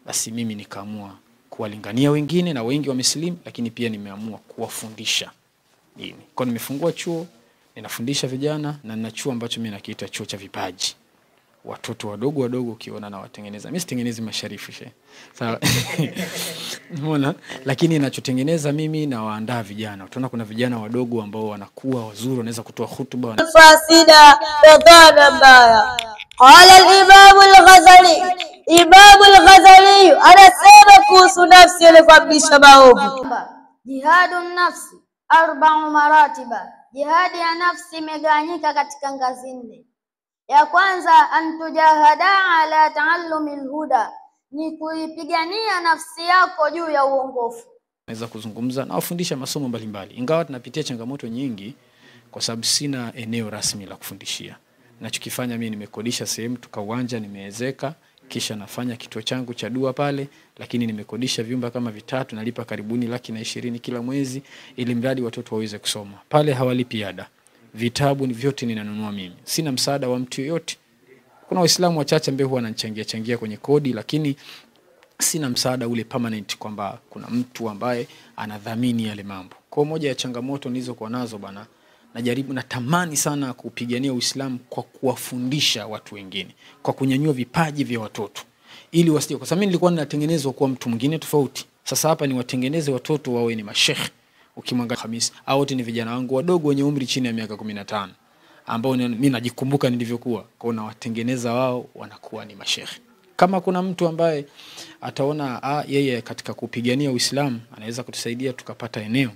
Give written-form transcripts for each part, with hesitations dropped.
basi mimi nikaamua kuwalingania wengine na wengi wamesilimu, lakini pia nimeamua kuwafundisha dini. Kwa nimefungua chuo, ninafundisha vijana na nina chuo ambacho mimi nakiita chuo cha vipaji. Watoto wadogo ukiona na watengeneza. Mimi sitengenezi masharifu sawa. Unaona? Lakini ninachotengeneza mimi na waandaa vijana. Utaona kuna vijana wadogo ambao wanakuwa wazuri, wanaweza kutoa hutuba. Fasida fadhana mbaya. Qala al-Imam al-Ghazali, Imam al-Ghazali anasema kuhusu nafsi iliyofabisha maovu. Jihadun nafsi 4 maratiba. Jihadi ya nafsi imegawanyika katika ngazi 4. Ya kwanza, antujahada ala taallumi alhuda, ni kuipigania nafsi yako juu ya uongofu. Naweza kuzungumza na wafundisha masomo mbalimbali, ingawa tunapitia changamoto nyingi kwa sababu sina eneo rasmi la kufundishia. Ninachokifanya mimi nimekodisha sehemu, tukauwanja nimeezeka, kisha nafanya kituo changu cha dua pale, lakini nimekodisha vyumba kama 3, nalipa karibuni 120,000 kila mwezi ili mradi watoto waweze kusoma. Pale hawalipi ada. Vitabu ni vyote ninanunua mimi. Sina msaada wa mtu yote. Kuna Waislamu wachache ambao huwa wanachangia kwenye kodi, lakini sina msaada ule permanent kwamba kuna mtu ambaye anadhamini yale mambo. Kwa moja ya changamoto nilizokuwa nazo bana, najaribu natamani sana kupigania Uislamu kwa kuwafundisha watu wengine, kwa kunyanyua vipaji vya watoto ili wasije, kwa sababu mimi nilikuwa ninatengenezwa kuwa mtu mwingine tofauti. Sasa hapa ni watengeneze watoto wawe ni mashekhi. Ukimwangalia Khamis, hao wote ni vijana wangu wadogo wenye umri chini ya miaka 15 ambao mimi najikumbuka nilivyokuwa. Kwa na watengeneza wao wanakuwa ni mashekhi. Kama kuna mtu ambaye ataona yeye katika kupigania Uislamu anaweza kutusaidia tukapata eneo.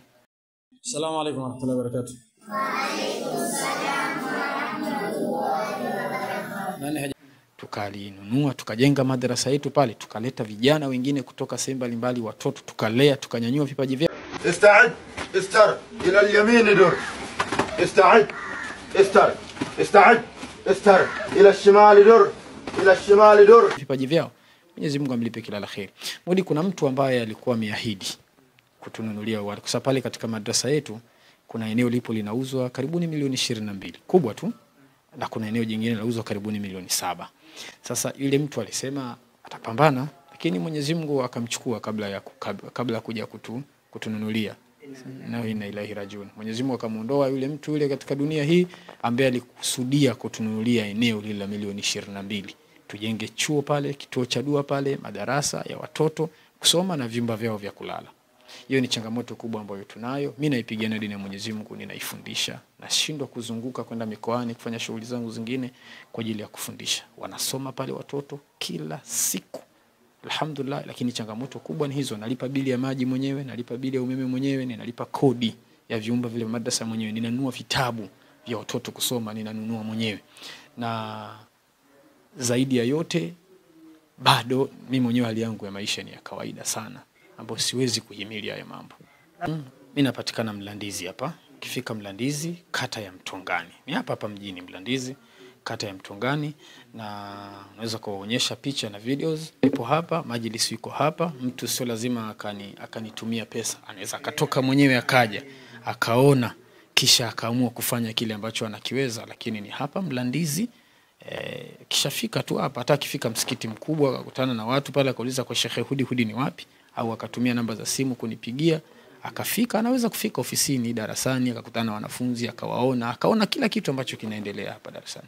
Assalamu alaykum wa rahmatullahi wa barakatuh. Wa alaykum salaam wa rahmatullahi wa barakatuh. Tukalinunua, tukajenga madrasa yetu pale, tukaleta vijana wengine kutoka sehemu mbalimbali, watoto tukalea, tukanyanyua vipaji vyao. استعد استر الى اليمين دور استعد استر استعد استر الى الشمال دور الى الشمال دور vipaji vyao. Mwenyezi Mungu amlipe kila la kheri. Mudi kuna mtu ambaye alikuwa ameahidi kutununulia wale. Kwa pale katika madrasa yetu kuna eneo lipo linauzwa karibuni milioni 22. Kubwa tu. Na kuna eneo jingine linauzwa karibuni milioni 7. Sasa yule mtu alisema atapambana, lakini Mwenyezi Mungu akamchukua kabla kuja kutununulia. Na inna ilahi rajiun. Mwenyezi Mungu akamuondoa yule mtu yule katika dunia hii ambaye alikusudia kutununulia eneo lile la milioni 22. Tujenge chuo pale, kituo cha dua pale, madarasa ya watoto kusoma na vyumba vyao vya kulala. Hiyo ni changamoto kubwa ambayo tunayo. Mimi naipigania dini ya Mwenyezi Mungu, ninaifundisha. Nashindwa kuzunguka kwenda mikoani kufanya shughuli zangu zingine kwa ajili ya kufundisha. Wanasoma pale watoto kila siku. Alhamdulillah, lakini changamoto kubwa ni hizo. Nalipa bili ya maji mwenyewe, nalipa bili ya umeme mwenyewe, ninalipa kodi ya vyumba vile madrasa mwenyewe, ninanunua vitabu vya watoto kusoma, ninanunua mwenyewe. Na zaidi ya yote bado mimi mwenyewe hali yangu ya maisha ni ya kawaida sana, ambapo siwezi kuhimili haya mambo. Mimi napatikana Mlandizi hapa. Ukifika Mlandizi, kata ya Mtongani. Ni hapa mjini Mlandizi, kata ya Mtongani, na unaweza kuonyesha picha na videos. Ipo hapa, majlisi iko hapa. Mtu sio lazima akanitumia pesa. Anaweza akatoka mwenyewe akaja, akaona kisha akaamua kufanya kile ambacho anakiweza, lakini ni hapa Mlandizi. Kisha fika tu hapa, hata akifika msikiti mkubwa akakutana na watu pale akauliza kwa Sheikh Hudi ni wapi, au akatumia namba za simu kunipigia, akafika. Anaweza kufika ofisini, darasani, akakutana na wanafunzi, akawaona, akaona kila kitu ambacho kinaendelea hapa darasani.